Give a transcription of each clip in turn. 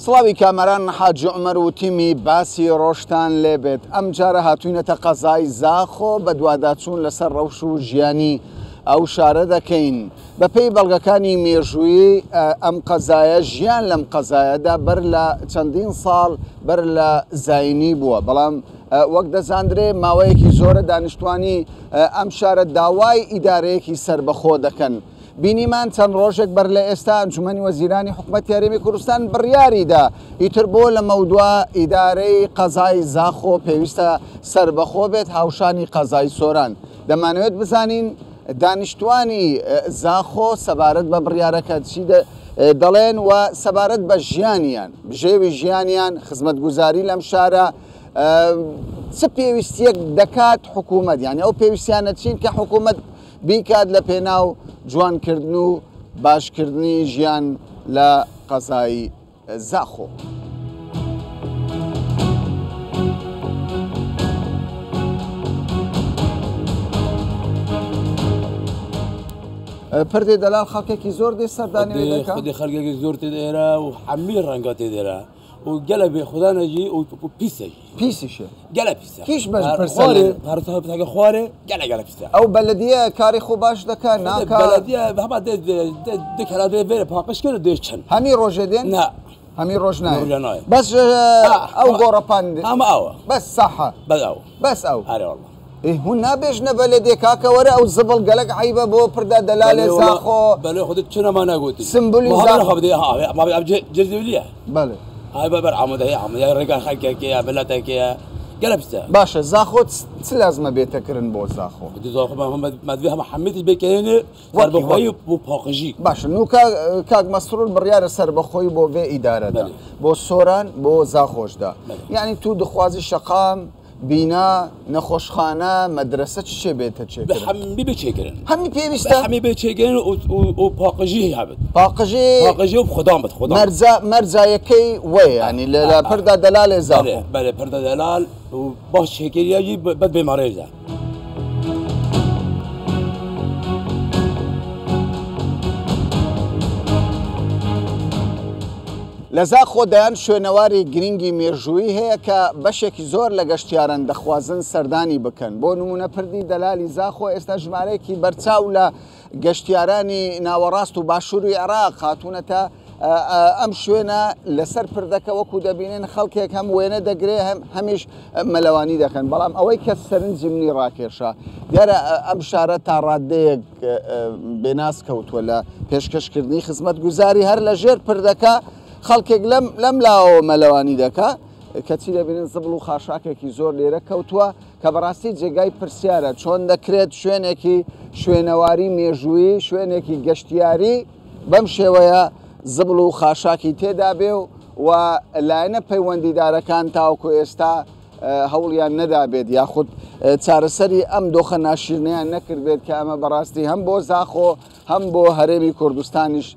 سڵاوی کامەران حاج عومەر و تیمی باسی ڕۆژتان لێبێت. ئەم جارە هاتوینەتە قەزای زاخۆ بە دوواداچوون لەسەر ڕەوش و ژیانی ئەو شارە دەکەین. بەپێی بەڵگەکانی مێژوویی ئەم قەزایە ژیان لەم قەزایەدا بەر لە چەندین ساڵ بەر لە زاینی بووە، بەڵام وەک دەزاندرێ ماوەیەکی زۆرە دانیشتوانی ئەم شارە داوای ئیدارەیەکی سربەخۆ دەکەن. بینیمان چەند ڕۆژێک بەر لە ئێستا ئەنجومەنی وەزیرانی حکوومەتی هەرێمی کوردستان بڕیاریدا ئیتر بۆ لە مەودووە ئیدارەی قەزای زاخۆ پێویستە سربەخۆ بێت، هاوشانی قەزای سۆران. دەمانەوێت بزانین دانیشتوانی زاخۆ سەبارەت بە بڕیارەکە چی دەڵێن و سەبارەت بە ژیانیان، بژێوی ژیانیان، خزمەتگوزاری لەم شارە چ پێویستیەک دەکات حکوومەت، یعنی ئەو پێویستیانە چین کە حکوومەت بیکات لە پێناو جوانکردن و باشکردنی ژیان لە قەزای زاخۆ. پردێ دەلال خەڵکێکی زۆر دێ سەردانی دەکات، خودی خەڵکێکی زۆر تێدێرە و هەمووی ڕەنگە تێدێرە و گەلە بێ خوددا نەجی و پیسەژی پیسیشە گەلە پیسە کیش بەرخوارێ خوارێ گەلە پیسە. ئەو بەلەدیە کاری خۆ باش دەکات ناکات بەلەدیە هەما دەکەرادێ بێرە پاقشکرد دێ چەند هەمی ڕۆژێ دێن نا هەمی ڕۆژ نایە بەس ئەو گۆڕەپان ئەمە ئەوە بەس ساحە بەس ئەو هەرێوەڵڵا هون نابێژنە بەلەدێ کاکەوەرە ئەو زبڵ گەلک عیبە بۆ پردا دەلالێ زاخۆ بەلێ خودت چنەما ناگوتی سمبولی جزیولیە بەڵێ هاي ببر عمودية رجال خلكية بلاتكية قلبسته باشا زاخو چ لازمە بێتەکردن بۆ زاخۆ بدي زاخو ما فيها محمد البكيني سربخوي وباقجي باشا نو كاك مسرور بڕیارە سربەخۆی بۆ vê ئیدارەدا بۆ سۆران بۆ زاخۆشدا، یعنی تو دخوازی شەقام بینا نەخۆشخانە مەدرسە چ شێ بێتە چێکردن هەمی بچێکردن هەمی پێویستە هەمی بچێکردن و پاقژی هەبێت پاقژی و خوددان بێت خوددا مەرجایەکەی وەیە ینی لە پردا دەلالێ زاخۆ بەێ پردا دەلال و باش چێکریایی بەد بێمارێزە. لە زاخۆ دەیان شوێنەواری گرنگی مێژووی هەیە کە بەشێکی زۆر لە گەشتیاران دەخوازن سەردانی بکەن. بۆ نمونە پردی دەلالی زاخۆ ئێستا ژمارەیەکی بەرچاو لە گەشتیارانی ناوەڕاست و باشووری عێراق هاتوونەتە ئەم شوێنە لەسەر پردەکە وەکو دەبینێن خەڵکێک هەم وێنە دەگرێ هەمیش مەلەوانی دەکەن، بەڵام ئەوەی کە سەرنجی منی ڕاکێشە دیارە ئەم شارە تا ڕادەیەک بێناس کەوتووە لە پێشکەشکردنی خزمەتگوزاری هەر لە ژێر پردەکە خەڵکێک لەم لاوە مەلەوانی دەکا کەچی دەبینن زبڵ و خاشاکێکی زۆر لێرە کەوتووە کە بەڕاستی جێگای پرسیارە چۆن دەکرێت شوێنێکی شوێنەواری مێژووی شوێنێکی گەشتیاری بەم شێوەیە زبڵ و خاشاکی تێدا بێ و لایەنە پەیوەندیدارەکان تاوەکو ئێستا هەوڵیان نەدابێت یاخود چارەسەری ئەم دۆخە ناشرینیان نەکردێت کە ئەمە بەڕاستی هەم بۆ زاخۆ هەم بۆ هەرێمی کوردستانیش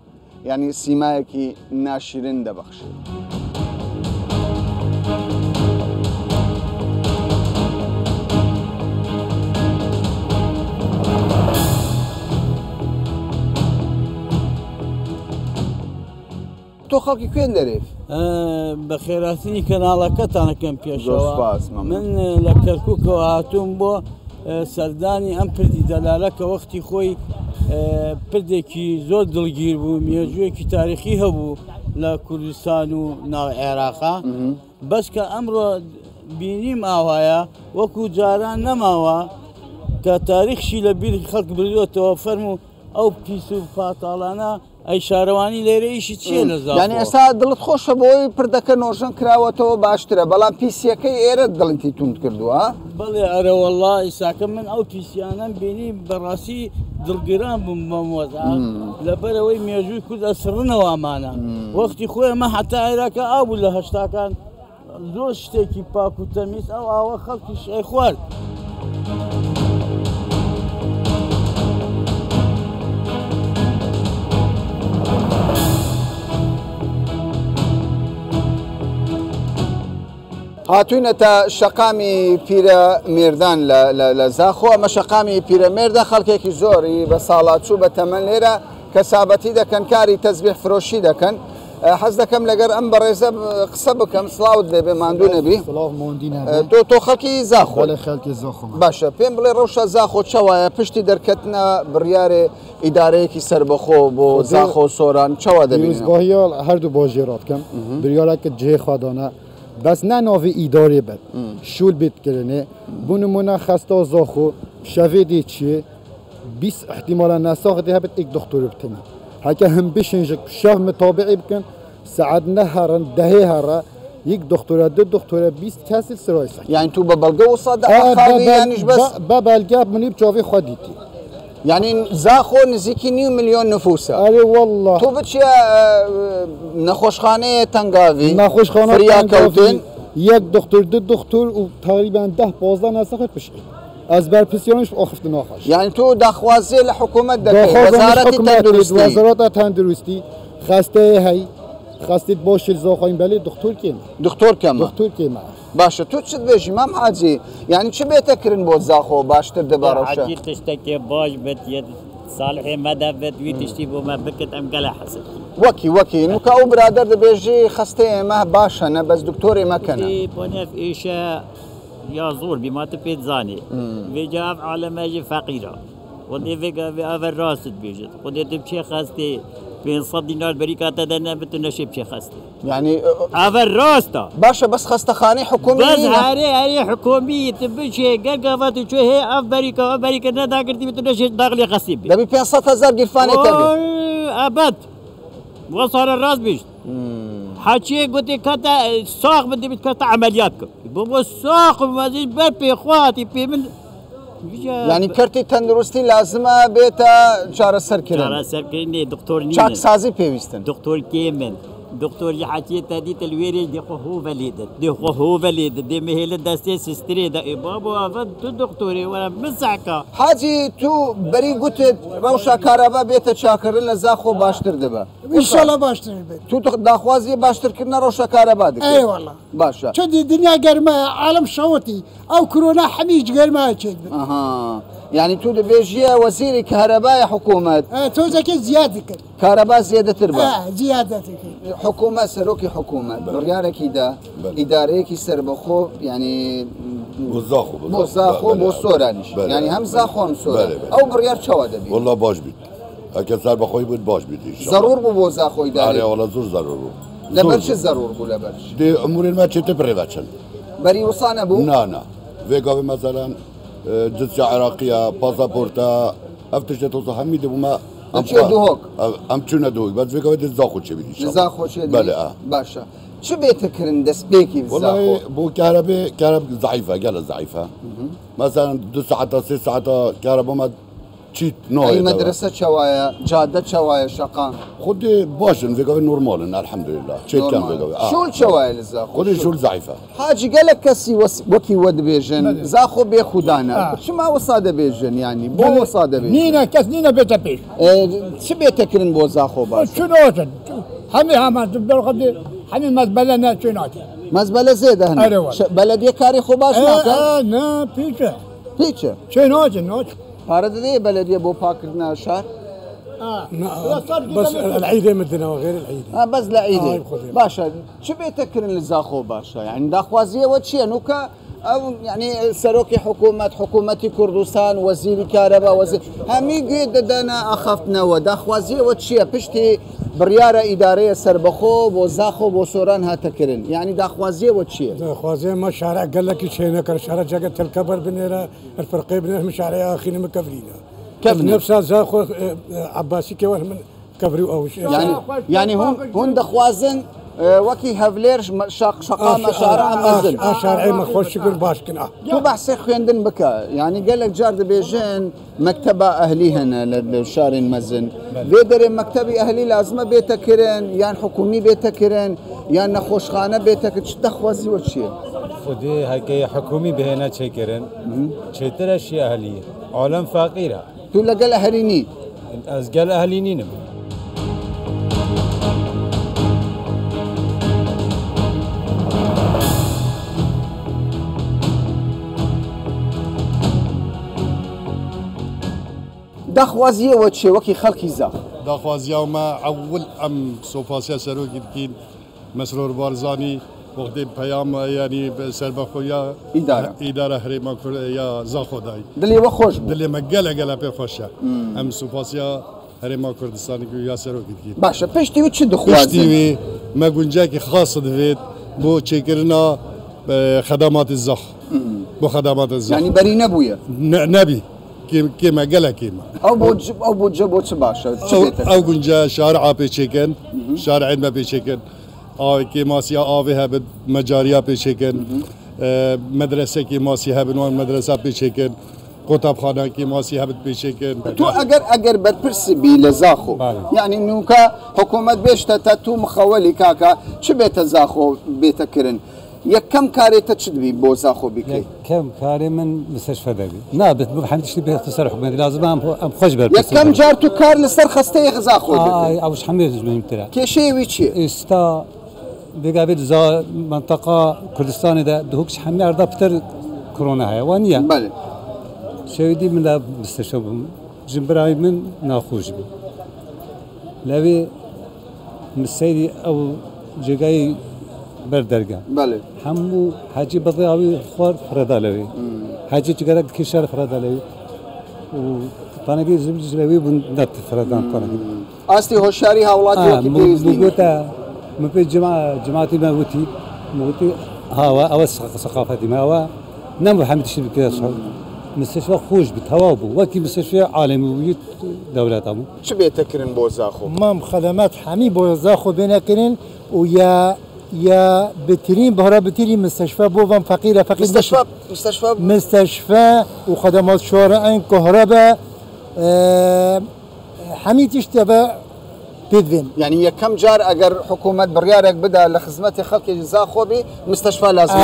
یعنی سیمایەکی ناشرین دەبەخشێت. تۆ خەڵکی کوێن دەرێت؟ بە خێراتنی کەناڵەکەتانەکەم پێشەوە من لە کەرکووکەوە هاتووم بۆ سەردانی ئەم پردی دەلالەکە وەختی خۆی پردێکی زۆر دڵگیر بوو، مێژوویەکی تاریخی هەبوو لە کوردستان و ناو عێراقا، بەس کە ئەمڕۆ بینیم ئاوایە وەکو جاران نەماوە کە تاریخشی لە بیری خەڵک بردوێتەوە فەرموو ئەو پیس و پاتاڵانە ئەی شارەوانی لێرە ئیشی چیە لە زاخۆ؟ یعنی ئێستا دڵت خۆشە بۆی پردەکە نۆژن کراوەتەوە باشترە، بەڵام پیسیەکەی ئێرە دڵنتی توند کردووە؟ بەڵێ ئەرەوەڵڵا ئیساکە من ئەو پیسیانەم بینی بەڕاستی دڵگیران بووم بەم وەزە لەبەرەوەی مێژووی کورد ئەسڕنەوە ئەمانە وەختی خۆی ئەمە حتا عێراقە ئابوو لە هەشتاکان زۆر شتێکی پاک و تەمیز ئەو ئاوە خەڵکی شەی خوارد. هاتوینەتە شەقامی پیرە مێردان لە زاخۆ. ئەمە شەقامی پیرەمێردە خەڵکێکی زۆری بە ساڵاتچوو بە تەمەن لێرە کەسابەتی دەکەن، کاری تەزبیح فرۆشی دەکەن. حەز دەکەم لەگەر ئەم بەڕێزە قسە بکەم سڵاوت دەبێ ماندوو نەبی تۆ خەڵکی زاخۆ باشە پێم بڵێ ڕەوشە زاخۆ چاوایە پشتی دەرکەتنە بڕیارێ ئیدارەیەکی سربەخۆ بۆ زاخۆ سۆران چاوا دەبێت هەردوو بۆ ژێڕاتکەم بریارەکە جێ خوادانە بەس ناناوی ئیدارێ بێت شول بێتکردنێ بوونمونە خەستا زاخۆ شەوێدی چیە 20 احتمالا نساختی هبت ایک دکتر بتنی هکه هم بشنجک شاه متابعی بکن ساعت نهارن دهه هره یک دکتر دو دکتر 20 کسی سرای سک یعنی تو ببلغه وصاد خالی یعنیش بس ببلغه منیب جاوی خودیتی يعني زاخو نزيكي 9 مليون نفوسه أي والله تو بتشي نخوشخانه تنقافي نخوشخانه تنقافي یک دکتر دو دکتر و تقریبا 10-15 نسخه بشه از برپسیانش آخفت ناخوش یعنی تو دخوازی لحکومت دکی وزارت تندرستی خسته هی خسته باشه زاخایم بله دکتر کم باشه تو چه بیشی مام حاجی یعنی چه بهترین بود زاخو باشتر دباروشه حاجی تشتکی باش بد ید صالح مدى بد وی تشتی بو ما بکت ام گله حسد وکی نوکا او برادر دبیجی خسته ما باشه نه بس دکتری ما کنه بونف ایشه یا زور بما تبيت زاني ويجا عالم اجي فقيره ودي فيجا في افر راست بيجت ودي تبشي خاستي بين 100 دينار بريكا تدنا بتنشي بشي خاستي يعني افر راستا باشا بس خستخاني حكومي بس هاري حكومي تبشي قرقفت شو هي اف بريكا ندا قرتي بتنشي داخلي خاستي دبي 500,000 قرفاني تبي ابد وصار الراس بيجت حكي قلت كتا ساق بدي بتكتا عملياتك بابا ساق مازال بربي اخواتي بي من يعني كرتي تندرستي لازمه بيتا شارع سركرين دكتور نين شاك سازي بيوستن دكتور كيمن دكتور يحكي تادي تلويري دي هو وليد دي مهل دستي سستري دا بابا افد دكتوري ولا مسعكا حاجي تو بري قلت روشا كهرباء بيتا شاكر لزاخو باشتر دبا ان شاء الله باشتر بيت تو داخوازي باشتر كنا روشا كهرباء دك اي والله باشا شو دي الدنيا قرمه عالم شوتي او كورونا حميج قرمه كذب اها يعني تو دبيجي وزير كهرباء حكومه تو زكي زياده كهرباء زياده تربا زياده حكومه سروكي حكومه بريارك دا اداريكي سربخو يعني بوزاخو بوسورانش يعني هم زاخو هم سورا او بريار شو دبي والله باش بيت هكا سربخوي بود باش بيت ان شاء الله ضرور بوزاخو اداري والله زور ضرور لبرش ضرور بو لبرش دي امور الماتش تبريغاتشن بري وصانا بو نا فيغا مثلا جنسية عراقية باسبورتا افتش توصل حميد بما ام چونه دوك بس فيغا ودي زاخو چه بيدي زاخو چه بله باشا شو بيتكرن دس بيكي والله بو كهرباء ضعيفة قال ضعيفة مثلا 2 ساعات 3 ساعات كهرباء ما تشيت نوع اي مدرسة شوايا جادة شوايا شقان خد باشن فيغا نورمال الحمد لله شيت كان فيغا شو الشوايا لزاخو خد شو ضعيفة حاجي قالك كسي وكي ود بيجن زاخو بيخدانا شو ما وصاد بيجن يعني بو وصاد بيجن نينا كاس نينا بيتا بيش شو بيتكرن بو زاخو باش شو نوتن همي هما تبدل قبل همي مزبلة شو نوتن مزبلة زيادة هنا بلدية كاري خوباش ناكل نا بيتشا شو نوتن بارد دي بلدية بو باكرنا شهر بس العيدة مدنا وغير العيدة بس العيدة باشا شو بيتكرن لزاخو باشا يعني داخوازية وتشي نوكا او يعني سروكي حكومة كردستان وزير كهرباء وزير همي قيد دانا اخفتنا وداخوازية وتشي بشتي بريارة إدارية سربخو وزاخو وصوران هاتكرن يعني داخوازية وتشي داخوازية ما شارع قال لك شيء نكر شارع جاكت الكبر بنيرا الفرقي بنيرا من شارع اخينا مكفرينا نفسها زاخو عباسي كوان من كفري او شيء يعني هون داخوازن وكي هافلير شقا مشارع مزن شارعي ما خوش شكل باش كنا تو بحثي خويندن بكا يعني قال لك جار بيجين مكتبة أهلي هنا للشارع مزن بيدر مكتبي أهلي لازمة بيتكرن يعني حكومي بيتكرن يعني نخوشخانة بيتكرن شو دخوازي وشي خدي هكي حكومي بهنا شكرن شتر أشياء أهلية عالم فقيرة تو لقال أهليني از قال أهليني داخوازية وتشي وكي خلقي زاخ داخوازیاو ما اول ام سوفاسیا سروکی دکین مسرور بارزانی وقتی پیام یعنی سربخویا اداره هریما کرد یا زاخودای دلی و خوش دلی مگله گله پی خوشه ام سوفاسیا هریما کردستانی که یا سروکی دکین باشه پشتی و چی دخوازی؟ پشتی و ما گنجه که خاص دوید بو چیکرنا خدمات الزخ بو خدمات الزخ يعني بري نبويا نبي كيما قالها كيما او بوجه بوتش باشا او كنجا شارع بيشيكن شارع ما بيشيكن او كيما سيا اوفيها بمجاريا بيشيكن مدرسه كيما سيها بنوع مدرسه بيشيكن كتابخانه كيما سيها بيشيكن تو اگر برپرسي بي لزاخو يعني نوكا حكومه بيشتا تو مخولي كاكا چه بيت زاخو بيت كرن يكم كاري تشدبي بوزاخو بكي كم كاري من مستشفى دبي نابت بحمد تشتي به تصرح لازم ام خوش بر يكم جارتو كار لسر خستي غزاخو او حميد زمين ترى كشي ويشي استا بقابل زا منطقه كردستان ده دهوكش حمي اردا بتر كورونا حيوانيه بله شويدي من مستشفى جنبراي من ناخوش بي لوي مسيدي او جاي بردرگه بله همو حاجی بضیاوی خوار فردالوی حاجی چقدر کشور فردالوی و تانگی زمجلوی بندت فردان تانگی استی هوشیاری حوالاتی کی پیزنی بگوتا مپی جماعتی موتی هوا او ثقافتی ما هوا نمو حمدش بكذا مستشفى خوش بتوابو وكي مستشفى عالمي دولاتهم شو بيتكرن بوزاخو مام خدمات حمي بوزاخو بينكرن ويا يا بترين بهرا بترين مستشفى بوفم فقيرة مستشفى وخدمات شوارع كهرباء حميد تشتبه بيدفين يعني كم جار اگر حكومة بريارك بدا لخدمة خلق زاخو بي مستشفى لازم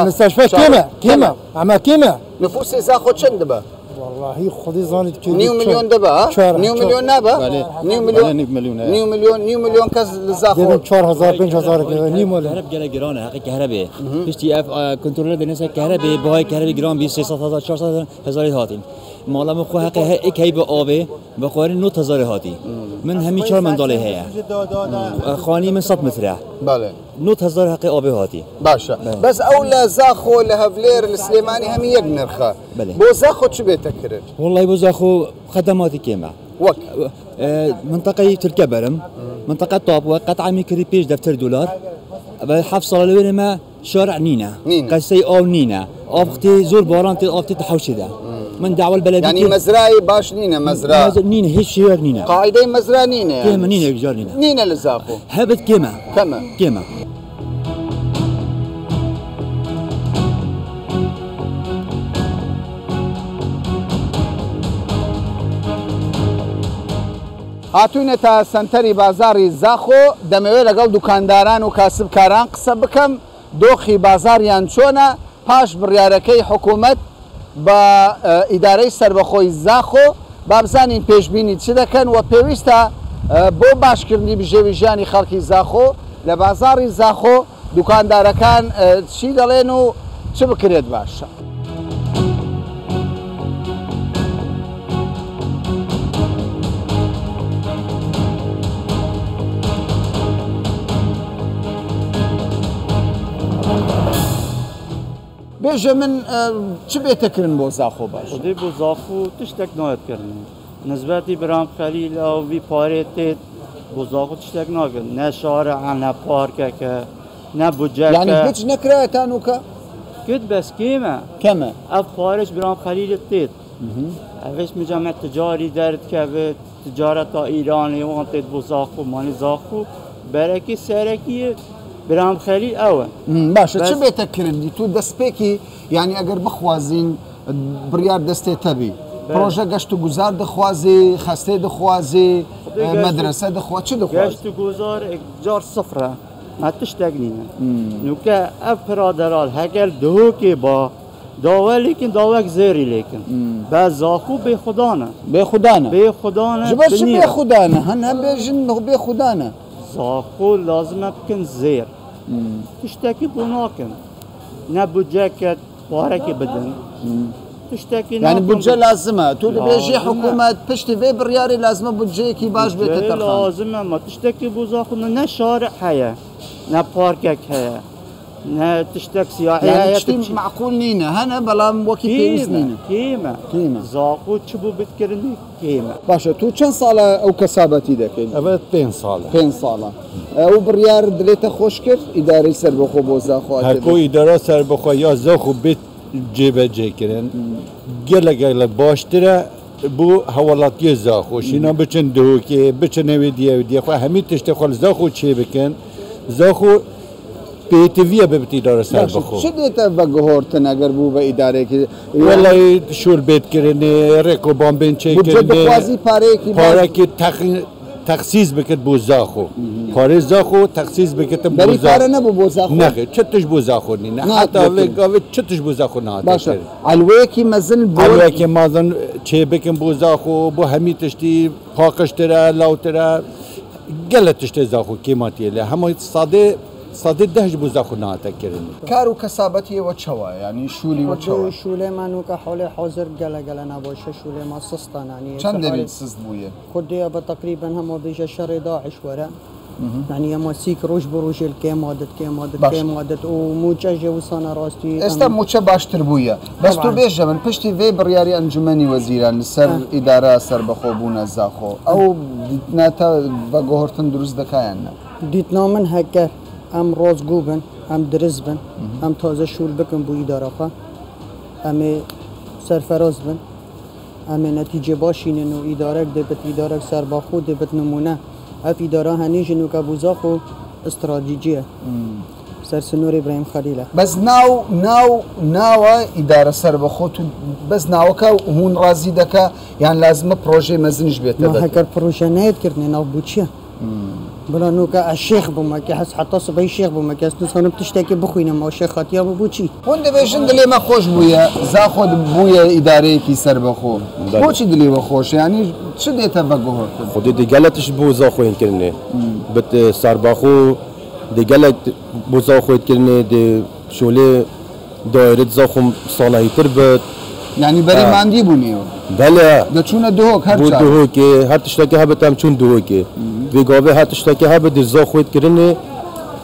مستشفى كيما اما كيما نفوس زاخو چند با والله خودي زانت كي نيو مليون دبا نيو مليون نابا نيو مليون كز لزاخو 4000 5000 نيو مليون كهرب جل جران حقي كهرباء بيشتي اف كنترول بنسا كهرباء بهاي كهرباء جران 300000 400000 هاتين مالا مخو حقي هيك هي بآبه بقارن 9000 هاتي من همي 4 من داله هي خاني من 100 متر بله 9000 حقي آبه هاتي باشا بس اولا زاخو لهفلير السليماني هم يقنرخه بو زاخو شو بيتكرر والله بو زاخو خدماتي كيما وك منطقة تركبرم منطقة طابوة قطعة ميكري بيج دفتر دولار حفصل لوين ما شارع نينا قسي او نينا ابختي زور باران تي تحوشي ده من دعوة البلدية يعني مزراي باش نينا مزرعة نينا هيك شيء نينا قاعدة مزرعة نينا يعني كيما نينا جار نينا لزاخو هبت كيما هاتوینە تا سنتەری بازاری زاخۆ دەمەوێت لەگەڵ دوکانداران و کاسبکاران قسە بکەم دۆخی بازاریان چۆنە پاش بڕیارەکەی حکوومەت بە ئیدارەی سربەخۆی زاخۆ بابزانین پێشبینی چ دەکەن و پێویستە بۆ باشکردنی بژێوی ژیانی خەڵکی زاخۆ لە بازاری زاخۆ دوکاندارەکان چی دەڵێن و چ بکرێت باشە. بێژە من چ بێتەکردن بۆ زاخۆ باش خودی بۆ زاخۆ تشتێک نایەتکردن نسبەتی برام خەلیل ئەوی پارێت تێت بۆ زاخۆ تشتێک ناکرد نە شارەعە نە پارکەکە نە بودجەکە یعنی هیچ نەکرایەتان وکە کرد بەس کەمە ئەو پارێش برام خەلیلت تێت ئەوش مجەمە تجاری دەردکەوێت تجارەتا ئیرانی وان تێت بۆ زاخۆ مانی زاخۆ بەرەکی سەرەکیە برام خەلیل ئەوە باشە چ بێتەکردی تو دەستپێکی یعنی ئەگەر بخوازین بڕیار دەستێتە بی پرۆژە گەشت و گوزار دەخوازی خەستێ دەخوازی مەدرسە دەخوا چ دەخوازی گەشت و گوزار جار سفرە ما تشتێک نینە نوکە ئەف پرادەرال هەگەر دهۆکێ با داوە لیکن داوەک زێری لیکن بە زاخۆ بێخودانە بێخودانە جبەش بێخودانە هەن بێژن بێخودانە زاخۆ لازمە بکەن زێر تشتێکی بۆ ناکەن نە بودجەکە پارێکی بدەن تشتكي يعني بودجه لازمه تو بيجي حكومه پشت في برياري لازمه بودجه كي باش بيت ترخان لازمه ما تشتكي بوزاخنا نه شارع هيا نه باركك هيا نه تشتك سياحي يعني تشتي معقول نينا هنا بلام وكي بيز نينا كيما زاخو تشبو بتكرني كيما باشا تو چند ساله او كسابتي دكين أبد 5 ساله 5 ساله او بريار دليته خوش كر اداري سر بخو بوزاخو هكو اداره سر بخو یا زاخو بيت جيبه جيكرن گله باشتره بو حوالاتی زاخو شینا بچن دوکی بچن ودیه خو همین تشت خال زاخو چی بکن زاخو پیتویه به اداره سر بخو چه دیتا بگهورتن اگر بو به اداره که والله شور بیت کرنه رکو بامبین چه کرنه بخوازی پاره کی تخصیص بکت بو زاخو پاره زاخو تخصیص بکت بو زاخو بری پاره نبو بو زاخو نه چتش بو زاخو نه حتی وگاوی چتش بو زاخو نه باشه علوه کی مزن بو علوه کی مزن چه بکن بو زاخو بو همی تشتی پاکشتره لاوتره گلتشت زاخو قیمتی له هم ساده دهج بو زاخو نه تکرنی کارو کسابتی و چوا یعنی شولی و چوا شوله منو که حال حاضر گله نباشه شوله ما سستان یعنی چند دلیل سست بویه خودی ابا تقریبا هم بیش شر داعش وره يعني ما سيك روش بروش الكيم عادت وموجة جوسانا راستي استا موجة باشتر بويا بس تو بيجا من پشتي في برياري انجمني وزيران سر اداره سر بخوبون زاخو او ديتنا تا بگهورتن دروز دكايانا ديتنا من هكر ام روز گوبن ام درزبن ام تازه شول بكن بو اداره خوا ام سرفراز بن ام نتیجه باشین و اداره دبت اداره سر بخو دبت نمونه اف اداره هنی جنو کابوزاخو استراتیجیه سر سنور ابراهیم خلیله بس ناو اداره سر بخو بس ناو کا هون راضی دکا يعني لازم پروژه مزنج بیت ما هکر پروژه نهید کردن ناو بوچیه بلا نوكا الشيخ بومك حس حتى صبي الشيخ بومك نصنا بتشتكي بخوينا ما شيخ خاطيا بوچي وند بيشن دلي ما خوش بويا زاخد بويا اداري كي سر بخو بوچي دلي بخوش يعني شو ديتا بغور خدي دي قالتش بو زاخو ينكرني بت سر بخو دي قالت بو زاخو ينكرني دي شولي دايره زاخو صالحي تربت يعني بري ماندي بونيو بله ده چون دوك هر بو دوك هر تشتكي هبتام چون دوك ویگاوه هر تشتکی ها به زاخویت کردن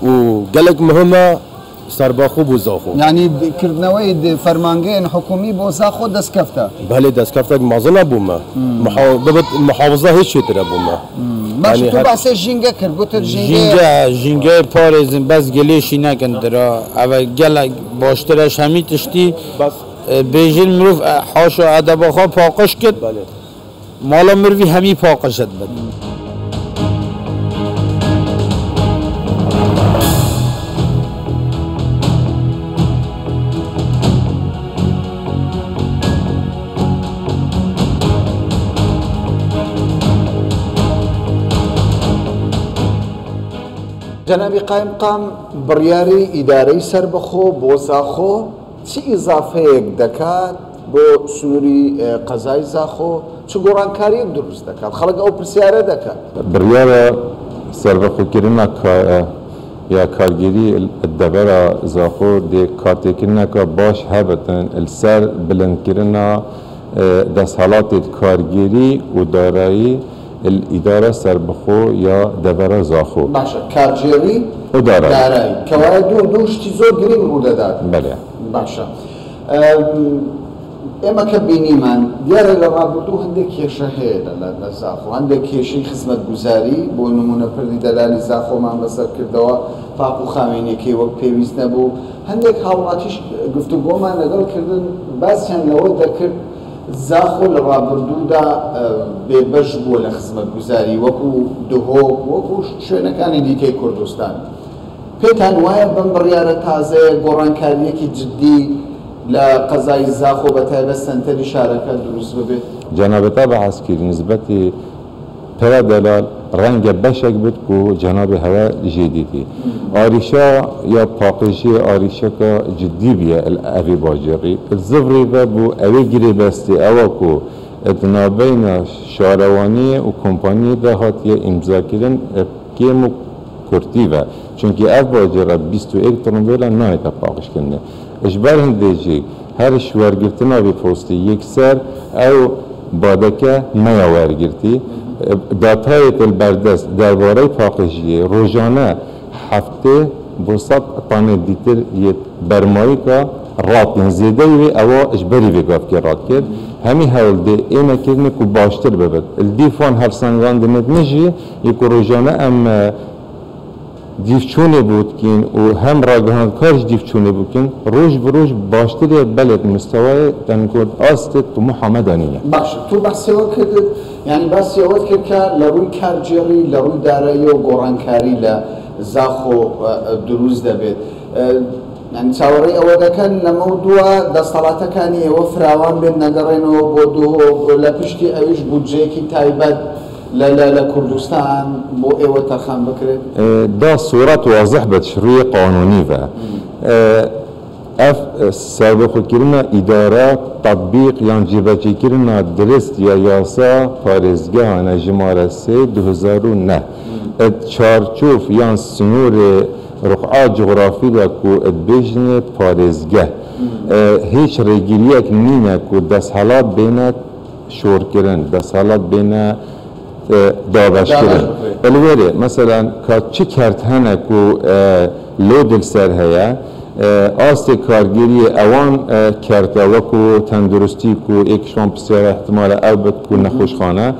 و گلک مهمه سرباخو بو زاخو يعني كردنوي فرمانجين حكومي بو زاخو دسكفتا بله دسكفتا مازنا بوما محافظه هیچ چی تر بوما باش تو بحث جینگه کرد گوت جینگه پارزن بس گلیشی نکن درا اول گل باشترش همی تشتی بیجین مروف حاشو ادب خوا پاقش کد مالا مروی همی پاقشت بد جنابي قائم قام برياري إداري سر بخو بوزاخو چی اضافه دکات بو سنوری قضای زاخو چه گورانکاری درست دکات خلق او پرسیاره دکات بريارة سربخو كرنا يا كارجيري الدبرة زاخو دي كارتكرنا باش هبتن السر بلند كرنا دسالات كارجيري ودارایی الإدارة سربخو يا دبرة زاخو باشا كارجيري ودارایی كوايا دوش تيزو گرين بوده داد بله باشا اما كبيني من ديار الرابطو هندك كيشة هيدا لزاخو هندك كيشي خدمت گزاري بو نمونه پردي دلالي زاخو من بسر كردوا فاقو خاميني كي وقت پيويز نبو هندك حاولاتيش گفتگو من نقل کردن بس چند لو دكر زاخو لرابردو دا ببج بو لخدمت گزاري وكو دهوك وكو شوينكاني ديكي كردستان پێتان وایە بەم بڕیارە تازەیە گۆڕانکاریەکی جدی لە قەزای زاخۆ بە تایبەت سەنتەری شارەکە دروست ببێت جەنابەتا بەحەزکردی نسبەتی پێرە دەلال ڕەنگە بەشێک بێت و جەنابی هەوە ژێدیتی ئاریشە یا پاقیژی ئاریشەکە جدی بیە ئەوی باجێڕی زڤڕی بە بوو ئەوێ گیری بەستی ئەوە و ئەتنابەینە شارەوانیە و کۆمپانیە داهاتیە ئیمزاکردن کێم و چونکه اف باجره 21 ترمبیل نایت پاکش کنه. اجبار هندیجی هرش ورگرتنا به پستی یک سر او بادکه نیا ورگرتی داتای البردست درباره پاکیزی روزانه هفته بوسط تانه دیتر یه برمایی که رات زیده وی اوا اجباری وگاف که رات کرد همی حال ده اینه که کو باشتر ببد الدیفان هر سنگان دمت نجی یک روزانه ام دیفچونه بود کن و هم راگهان کارش دیفچونه بود کن روز بروز باشتری بلد مستوای تنکرد است تو محمدانیه باش تو بحثی وقت یعنی بحثی وقت که لروی کارجری لروی دارایی و گورانکاری ل زاخو دروز دبید يعني تصوري أولا كان لموضوع دستالات كان يوفراوان بين نجارين وبودو ولا بشتي أيش بودجيكي تايبد لا كردستان بو إيوة ترخان بكرة ده صورة واضح بتشريع قانوني و اف سابق كرنا إدارة تطبيق يعني جيبتي كرنا درست يا ياسا پارزگاه أنا جمارة 2009 چارچوف يعني سنور رقعات جغرافی را کو ادبیجنه پارزگه هیچ رگیریه که نینه که دست حالات بینه شور کرن دست حالات بینه دابش کرن الوره مثلا که چی کرد هنه که لودل سر هیا آست کارگیری اوان کرده و که تندرستی که ایکشان بسیار احتمال او بد که نخوشخانه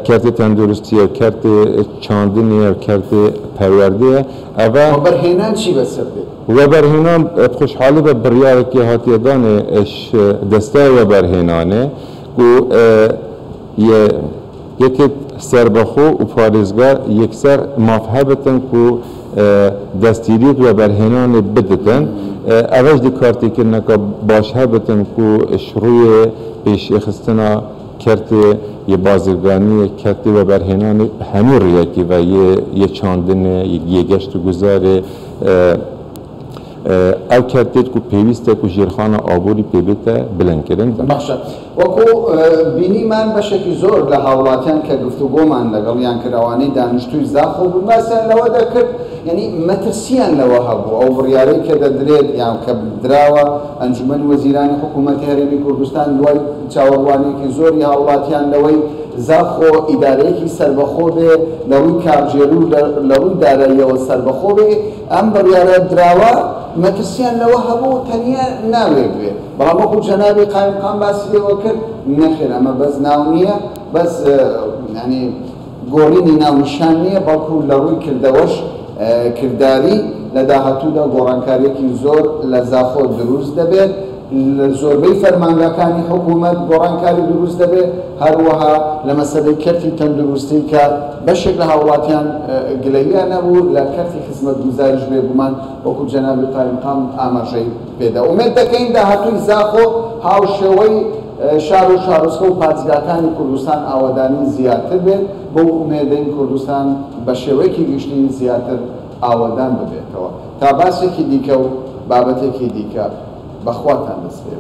کرده تندرستی کرده چاندنی کرده پرورده و برهنان چی بسرده؟ و برهنان خوشحالی به بریار که هاتی دانه دسته و برهنانه که یکی سربخو و پارزگاه یک سر مفهبتن که دستیریت و برهنان بدتن اوش دی کارتی کرنه که باش هبتن که شروع پیش اخستنا کرده یه بازرگانی کرده و برهنان همین ریاکی و یه چاندن یه گشت و گذاره او کرده که پیوسته که جیرخانه آبوری پیبیته بلند کردن بخشد وکو بینی من بشکی زور لحولاتیان که گفتگو من لگل یان کروانی دانشتوی زاخو بود مثلا لوا دا کرد یعنی مترسیان لوا هبو او بریاری که درید یان که دراوه انجمن وزیران حکومت هرمی کردستان دوای چاوروانی که زوری حولاتیان لوی زاخو اداره کی سربخو به لوی کارجرو لوی دارایی و سربخو به ام بریاره دراوه مترسیان لوا هبو تنیا ناویگ به بلا مکو جنابی قایم قام باسی وکر نخیر اما بس ناونیه بس يعني گورینی ناونشانیه باکو لروی کردوش کرداری لداهتو دا گورانکاری که زور لزاخو دروز دبید زوربی فرمانگاکانی حکومت گورانکاری دروز دبید هر وها لمسئله کرتی تندرستی که بشکل هاولاتیان گلیه نبو لکرتی خدمت گزارش بگومان وکو جنابی قایم قام آماجه پیدا امید که این داهتوی زاخو هاو شوی شار و شارۆچکە و پارێزگاکانی کوردستان ئاوادانی زیاتر بێت بۆ ئومێدەین کوردستان بە شێوەیەکی گشتی زیاتر ئاوادان ببێتەوە تا باسێکی دیکە و بابەتێکی دیکە بەخواتان دەست پێ